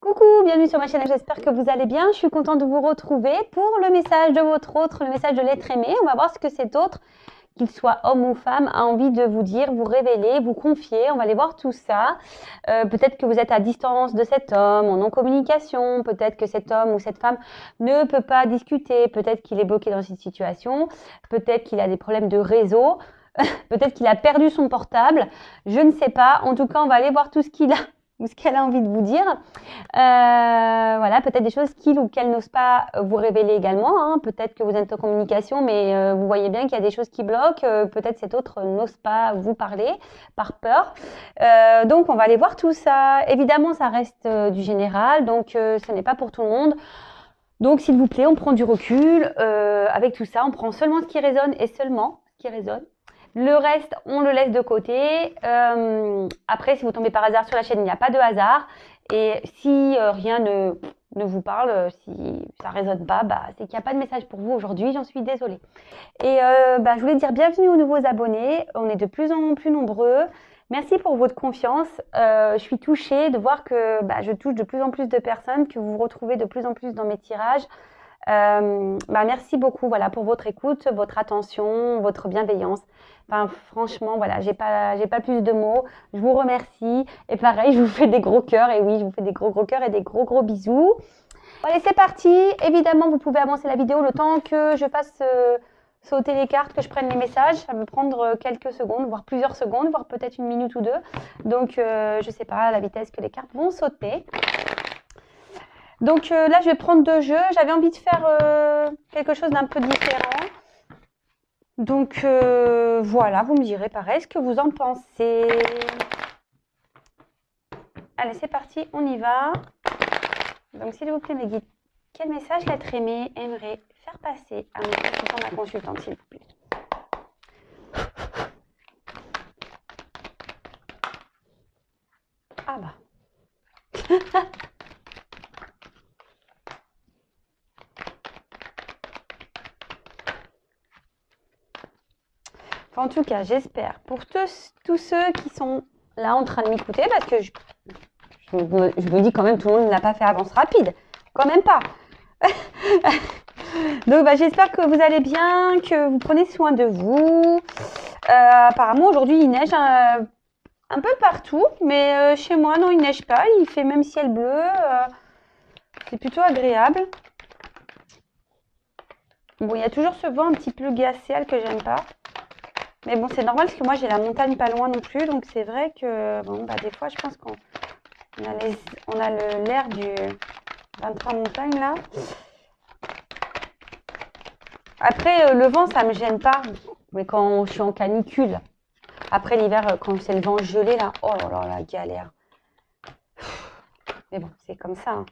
Coucou, bienvenue sur ma chaîne, j'espère que vous allez bien. Je suis contente de vous retrouver pour le message de votre autre, le message de l'être aimé. On va voir ce que cet autre, qu'il soit homme ou femme, a envie de vous dire, vous révéler, vous confier. On va aller voir tout ça. Peut-être que vous êtes à distance de cet homme, en non-communication. Peut-être que cet homme ou cette femme ne peut pas discuter. Peut-être qu'il est bloqué dans cette situation. Peut-être qu'il a des problèmes de réseau. Peut-être qu'il a perdu son portable. Je ne sais pas. En tout cas, on va aller voir tout ce qu'il a ou ce qu'elle a envie de vous dire. Voilà, peut-être des choses qu'il ou qu'elle n'ose pas vous révéler également. Hein. Peut-être que vous êtes en communication, mais vous voyez bien qu'il y a des choses qui bloquent. Peut-être cet autre n'ose pas vous parler par peur. Donc, on va aller voir tout ça. Évidemment, ça reste du général, donc ce n'est pas pour tout le monde. Donc, s'il vous plaît, on prend du recul. Avec tout ça, on prend seulement ce qui résonne et seulement ce qui résonne. Le reste, on le laisse de côté. Après, si vous tombez par hasard sur la chaîne, il n'y a pas de hasard. Et si rien ne vous parle, si ça ne résonne pas, c'est qu'il n'y a pas de message pour vous aujourd'hui. J'en suis désolée. Et je voulais dire bienvenue aux nouveaux abonnés. On est de plus en plus nombreux. Merci pour votre confiance. Je suis touchée de voir que je touche de plus en plus de personnes, que vous vous retrouvez de plus en plus dans mes tirages. Merci beaucoup pour votre écoute, votre attention, votre bienveillance. Enfin, franchement, voilà, j'ai pas plus de mots. Je vous remercie. Et pareil, je vous fais des gros cœurs. Et oui, je vous fais des gros cœurs et des gros bisous. Bon, allez, c'est parti. Évidemment, vous pouvez avancer la vidéo le temps que je fasse sauter les cartes, que je prenne les messages. Ça va me prendre quelques secondes, voire plusieurs secondes, voire peut-être une minute ou deux. Donc, je sais pas la vitesse que les cartes vont sauter. Donc là, je vais prendre deux jeux. J'avais envie de faire quelque chose d'un peu différent. Donc voilà, vous me direz pareil ce que vous en pensez. Allez, c'est parti, on y va. Donc s'il vous plaît, mes guides, quel message l'être aimé aimerait faire passer à mon consultant, ma consultante, s'il vous plaît? Ah bah. En tout cas, j'espère pour tous ceux qui sont là en train de m'écouter, parce que je me dis quand même, tout le monde n'a pas fait avance rapide. Quand même pas. Donc, j'espère que vous allez bien, que vous prenez soin de vous. Apparemment, aujourd'hui, il neige un peu partout, mais chez moi, non, il neige pas. Il fait même ciel bleu. C'est plutôt agréable. Bon, il y a toujours ce vent un petit peu glacial que j'aime pas. Mais bon, c'est normal parce que moi, j'ai la montagne pas loin non plus. Donc, c'est vrai que, des fois, je pense qu'on a l'air du 23 montagnes, là. Après, le vent, ça me gêne pas. Mais quand je suis en canicule, après l'hiver, quand c'est le vent gelé, là, oh là là, la galère. Mais bon, c'est comme ça. Hein.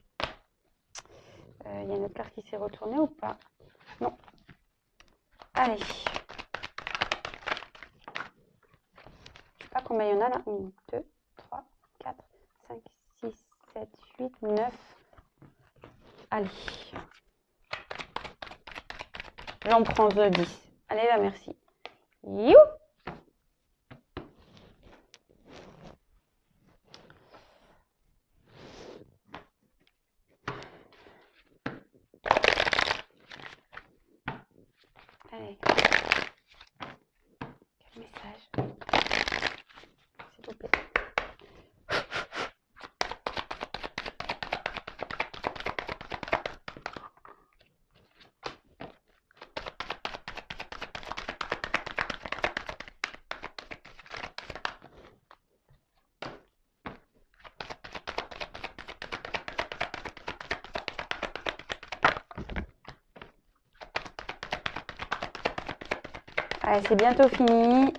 Y a une autre carte qui s'est retournée ou pas? Non. Allez. Pas combien il y en a là. 1, 2, 3, 4, 5, 6, 7, 8, 9. Allez. J'en prends 10. Allez là, merci. You. Allez. Quel message? S'il vous plaît. Allez, c'est bientôt fini.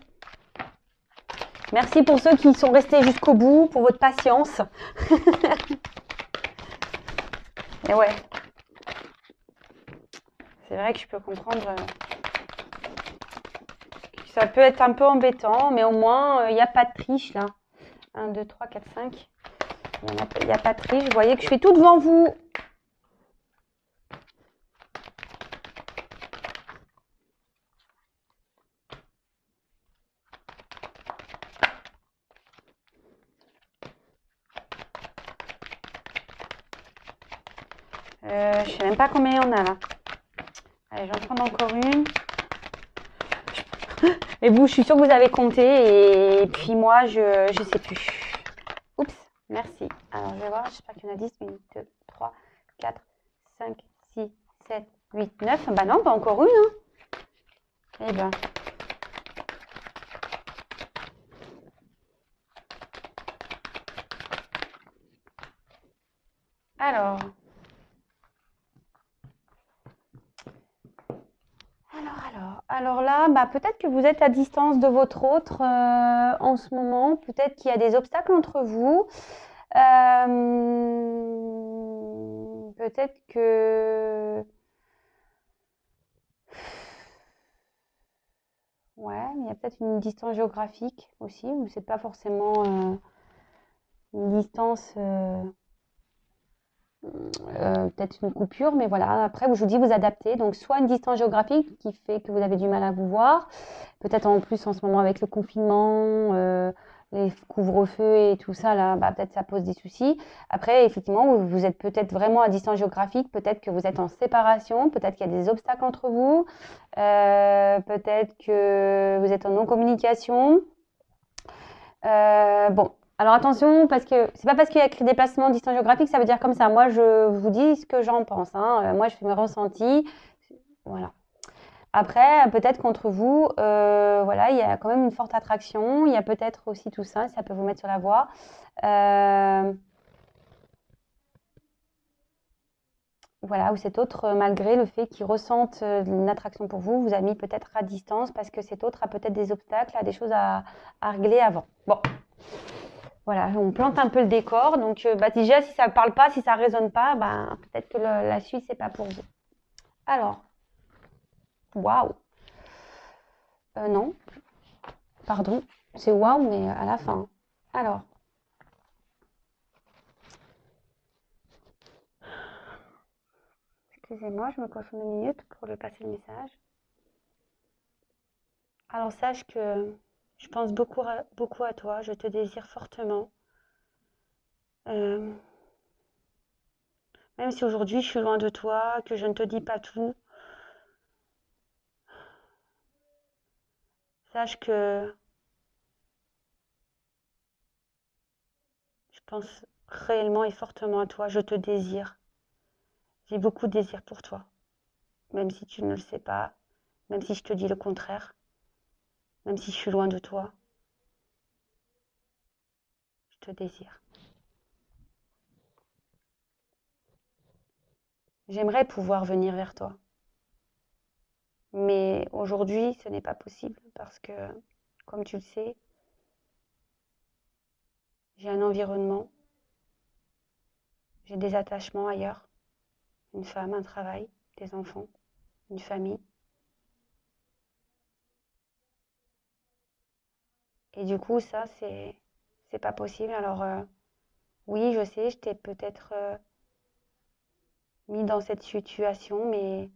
Merci pour ceux qui sont restés jusqu'au bout, pour votre patience. Et ouais. C'est vrai que je peux comprendre que ça peut être un peu embêtant, mais au moins, il n'y a pas de triche là. 1, 2, 3, 4, 5. Il n'y a pas de triche. Vous voyez que je suis tout devant vous. Je sais même pas combien il y en a là. Allez, je vais en prendre encore une. Et vous, je suis sûre que vous avez compté. Et puis moi, je sais plus. Oups, merci. Alors, je vais voir. J'espère qu'il y en a 10. 1, 2, 3, 4, 5, 6, 7, 8, 9. Bah non, pas encore une. Hein. Eh ben. Alors. Alors là, bah, peut-être que vous êtes à distance de votre autre en ce moment. Peut-être qu'il y a des obstacles entre vous. Peut-être que... Ouais, il y a peut-être une distance géographique aussi, ou c'est pas forcément une distance... peut-être une coupure, mais voilà. Après, je vous dis, vous adaptez. Donc, soit une distance géographique qui fait que vous avez du mal à vous voir, peut-être en plus en ce moment avec le confinement, les couvre-feux et tout ça, là, bah, peut-être ça pose des soucis. Après, effectivement, vous êtes peut-être vraiment à distance géographique, peut-être que vous êtes en séparation, peut-être qu'il y a des obstacles entre vous, peut-être que vous êtes en non-communication. Bon, alors attention, parce que c'est pas parce qu'il y a écrit déplacement, distance géographique, ça veut dire comme ça. Moi, je vous dis ce que j'en pense. Hein. Moi, je fais mes ressentis. Voilà. Après, peut-être qu'entre vous, voilà, il y a quand même une forte attraction. Il y a peut-être aussi tout ça, ça peut vous mettre sur la voie. Voilà, ou cet autre, malgré le fait qu'il ressente une attraction pour vous, vous a mis peut-être à distance parce que cet autre a peut-être des obstacles, a des choses à régler avant. Bon, voilà, on plante un peu le décor. Donc, bah, déjà, si ça ne parle pas, si ça ne résonne pas, bah, peut-être que la suite, c'est pas pour vous. Alors, waouh. Non, pardon, c'est waouh, mais à la fin. Alors, excusez-moi, je me concentre 2 minutes pour lui passer le message. Alors, sache que je pense beaucoup à toi, je te désire fortement. Euh, Même si aujourd'hui je suis loin de toi, que je ne te dis pas tout, sache que je pense réellement et fortement à toi, je te désire. J'ai beaucoup de désir pour toi, même si tu ne le sais pas, même si je te dis le contraire, même si je suis loin de toi, je te désire. J'aimerais pouvoir venir vers toi, mais aujourd'hui ce n'est pas possible parce que, comme tu le sais, j'ai un environnement, j'ai des attachements ailleurs, une femme, un travail, des enfants, une famille. Et du coup, ça, c'est pas possible. Alors, oui, je sais, je t'ai peut-être mis dans cette situation, mais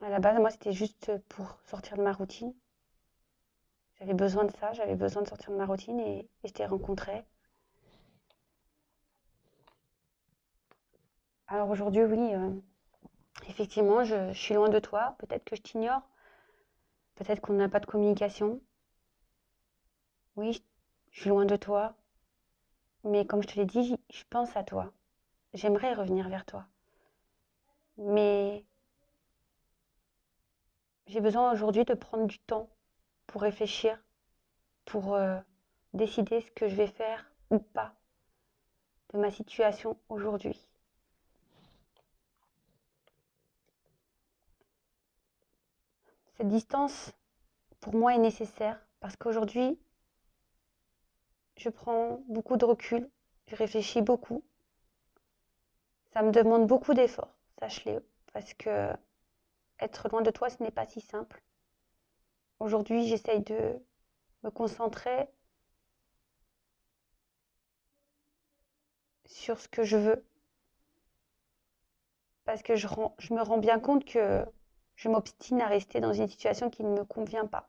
à la base, moi, c'était juste pour sortir de ma routine. J'avais besoin de ça, j'avais besoin de sortir de ma routine et je t'ai rencontré. Alors aujourd'hui, oui, effectivement, je suis loin de toi. Peut-être que je t'ignore. Peut-être qu'on n'a pas de communication. Oui, je suis loin de toi. Mais comme je te l'ai dit, je pense à toi. J'aimerais revenir vers toi. Mais j'ai besoin aujourd'hui de prendre du temps pour réfléchir, pour décider ce que je vais faire ou pas de ma situation aujourd'hui. Cette distance, pour moi, est nécessaire parce qu'aujourd'hui, je prends beaucoup de recul, je réfléchis beaucoup. Ça me demande beaucoup d'efforts, sache-le, parce que être loin de toi, ce n'est pas si simple. Aujourd'hui, j'essaye de me concentrer sur ce que je veux parce que je me rends bien compte que je m'obstine à rester dans une situation qui ne me convient pas.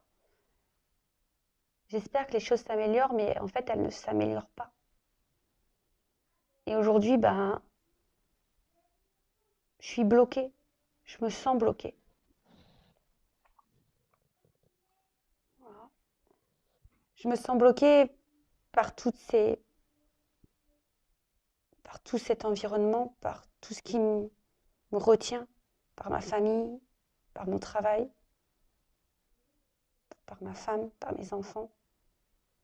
J'espère que les choses s'améliorent, mais en fait, elles ne s'améliorent pas. Et aujourd'hui, ben, je suis bloquée. Je me sens bloquée. Voilà. Je me sens bloquée par par tout cet environnement, par tout ce qui me retient, par ma famille, par mon travail, par ma femme, par mes enfants.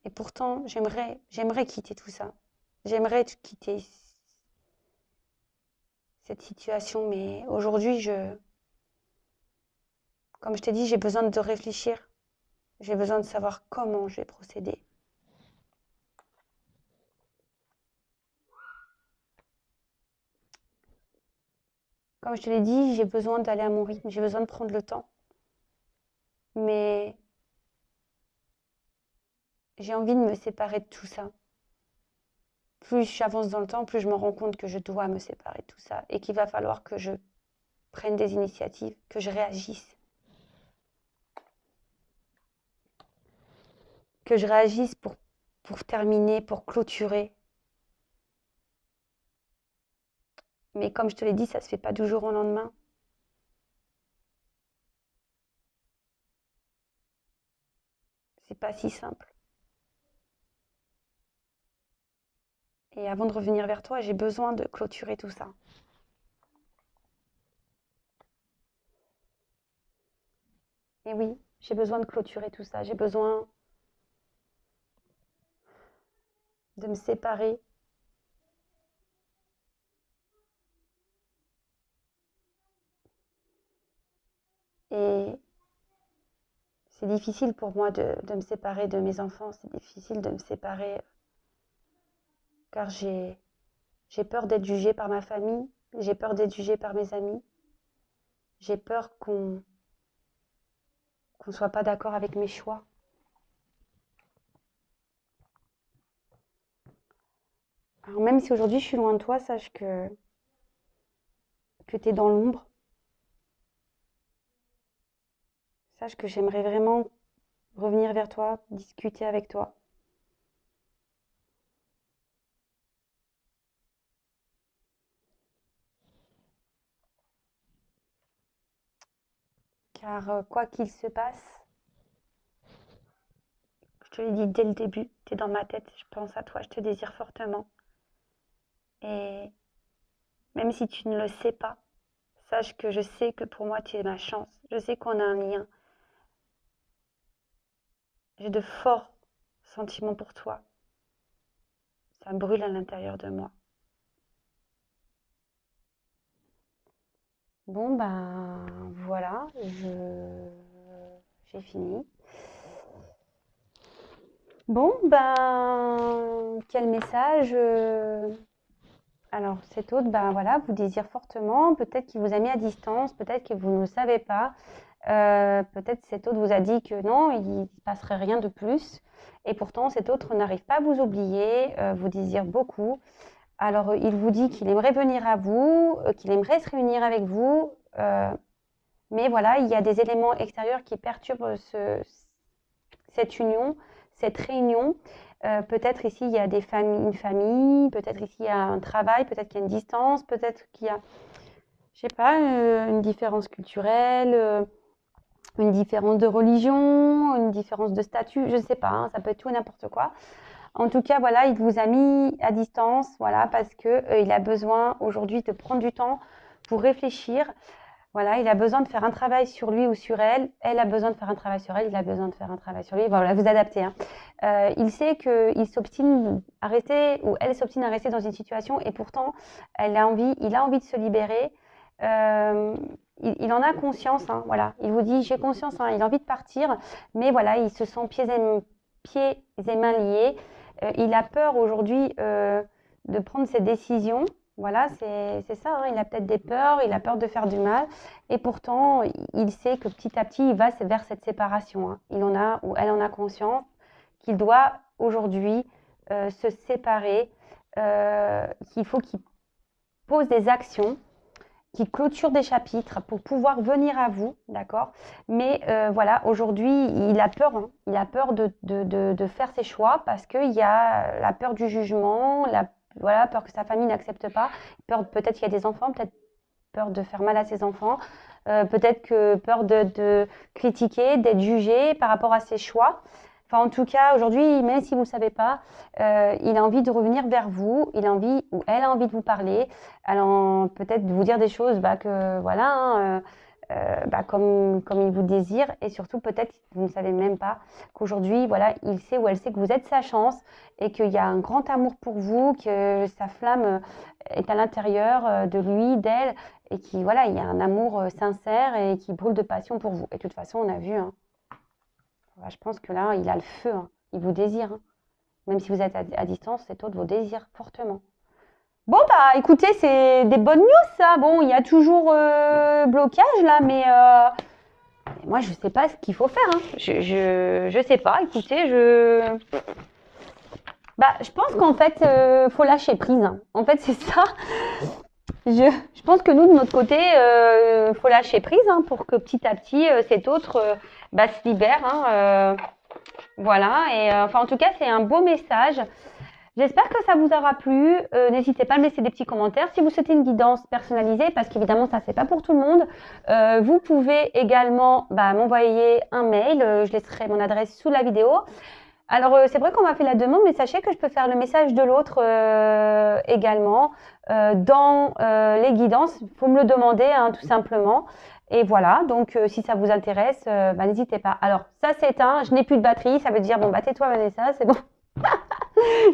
Et pourtant, j'aimerais quitter tout ça. J'aimerais quitter cette situation, mais aujourd'hui, comme je t'ai dit, j'ai besoin de réfléchir. J'ai besoin de savoir comment je vais procéder. Comme je te l'ai dit, j'ai besoin d'aller à mon rythme, j'ai besoin de prendre le temps. Mais j'ai envie de me séparer de tout ça. Plus j'avance dans le temps, plus je me rends compte que je dois me séparer de tout ça et qu'il va falloir que je prenne des initiatives, que je réagisse. Que je réagisse pour terminer, pour clôturer. Mais comme je te l'ai dit, ça ne se fait pas du jour au lendemain. C'est pas si simple. Et avant de revenir vers toi, j'ai besoin de clôturer tout ça. Et oui, j'ai besoin de clôturer tout ça. J'ai besoin de me séparer. Et c'est difficile pour moi de me séparer de mes enfants. C'est difficile de me séparer car j'ai peur d'être jugée par ma famille. J'ai peur d'être jugée par mes amis. J'ai peur qu'on ne soit pas d'accord avec mes choix. Alors même si aujourd'hui je suis loin de toi, sache que tu es dans l'ombre. Sache que j'aimerais vraiment revenir vers toi, discuter avec toi. Car quoi qu'il se passe, je te l'ai dit dès le début, tu es dans ma tête, je pense à toi, je te désire fortement. Et même si tu ne le sais pas, sache que je sais que pour moi tu es ma chance. Je sais qu'on a un lien. J'ai de forts sentiments pour toi. Ça brûle à l'intérieur de moi. Bon ben voilà, j'ai fini. Bon ben quel message alors cet autre, ben voilà, vous désire fortement, peut-être qu'il vous a mis à distance, peut-être que vous ne le savez pas, peut-être cet autre vous a dit que non, il ne passerait rien de plus, et pourtant cet autre n'arrive pas à vous oublier, vous désire beaucoup. Alors il vous dit qu'il aimerait venir à vous, qu'il aimerait se réunir avec vous, mais voilà, il y a des éléments extérieurs qui perturbent cette union, cette réunion. Peut-être ici il y a une famille, peut-être ici il y a un travail, peut-être qu'il y a une distance, peut-être qu'il y a, je sais pas, une différence culturelle, une différence de religion, une différence de statut, je ne sais pas, hein, ça peut être tout et n'importe quoi. En tout cas, voilà, il vous a mis à distance, voilà, parce que il a besoin aujourd'hui de prendre du temps pour réfléchir. Voilà, il a besoin de faire un travail sur lui ou sur elle. Elle a besoin de faire un travail sur elle. Il a besoin de faire un travail sur lui. Voilà, vous adaptez. Hein. Il sait qu'il s'obstine à rester ou elle s'obstine à rester dans une situation et pourtant, il a envie de se libérer. Il en a conscience. Hein, voilà, il vous dit j'ai conscience. Hein, il a envie de partir, mais voilà, il se sent pieds et mains liés. Il a peur aujourd'hui de prendre ses décisions. Voilà, c'est ça, hein. Il a peut-être des peurs, il a peur de faire du mal, et pourtant, il sait que petit à petit, il va vers cette séparation. Hein. Il en a, ou elle en a conscience, qu'il doit aujourd'hui se séparer, qu'il faut qu'il pose des actions, qu'il clôture des chapitres pour pouvoir venir à vous, d'accord? Mais voilà, aujourd'hui, il a peur, hein. Il a peur de faire ses choix parce qu'il y a la peur du jugement, voilà, peur que sa famille n'accepte pas, peur peut-être qu'il y a des enfants, peut-être peur de faire mal à ses enfants, peut-être que peur de critiquer, d'être jugé par rapport à ses choix. Enfin, en tout cas, aujourd'hui, même si vous ne le savez pas, il a envie de revenir vers vous, il a envie, ou elle a envie de vous parler, peut-être de vous dire des choses que voilà, hein, comme il vous désire, et surtout peut-être vous ne savez même pas qu'aujourd'hui, voilà, il sait ou elle sait que vous êtes sa chance et qu'il y a un grand amour pour vous, que sa flamme est à l'intérieur de lui, d'elle, et qu'il voilà, il y a un amour sincère et qui brûle de passion pour vous. Et de toute façon, on a vu, hein, je pense que là, il a le feu, hein, il vous désire, hein. Même si vous êtes à distance, cet autre vous désire fortement. Bon, bah écoutez, c'est des bonnes news ça. Bon, il y a toujours blocage là, mais moi je sais pas ce qu'il faut faire, hein. Je sais pas, écoutez, je pense qu'en fait, faut lâcher prise, hein. En fait, c'est ça. Je pense que nous, de notre côté, faut lâcher prise, hein, pour que petit à petit, cet autre se libère, hein, voilà. Et enfin, en tout cas, c'est un beau message. J'espère que ça vous aura plu. N'hésitez pas à me laisser des petits commentaires. Si vous souhaitez une guidance personnalisée, parce qu'évidemment, ça, c'est pas pour tout le monde, vous pouvez également m'envoyer un mail. Je laisserai mon adresse sous la vidéo. Alors, c'est vrai qu'on m'a fait la demande, mais sachez que je peux faire le message de l'autre également dans les guidances. Il faut me le demander, hein, tout simplement. Et voilà, donc si ça vous intéresse, n'hésitez pas. Alors, ça s'éteint, je n'ai plus de batterie. Ça veut dire, bon, tais-toi Vanessa, c'est bon.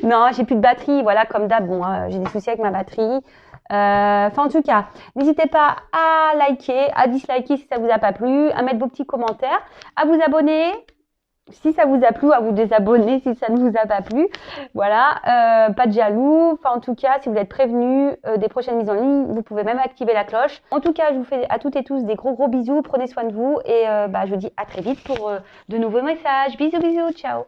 Non, j'ai plus de batterie, voilà, comme d'hab. Bon, j'ai des soucis avec ma batterie. Enfin, en tout cas, n'hésitez pas à liker, à disliker si ça vous a pas plu, à mettre vos petits commentaires, à vous abonner si ça vous a plu, à vous désabonner si ça ne vous a pas plu. Voilà, pas de jaloux. Enfin, en tout cas, si vous êtes prévenus des prochaines mises en ligne, vous pouvez même activer la cloche. En tout cas, je vous fais à toutes et tous des gros bisous. Prenez soin de vous et je vous dis à très vite pour de nouveaux messages. Bisous, bisous, ciao.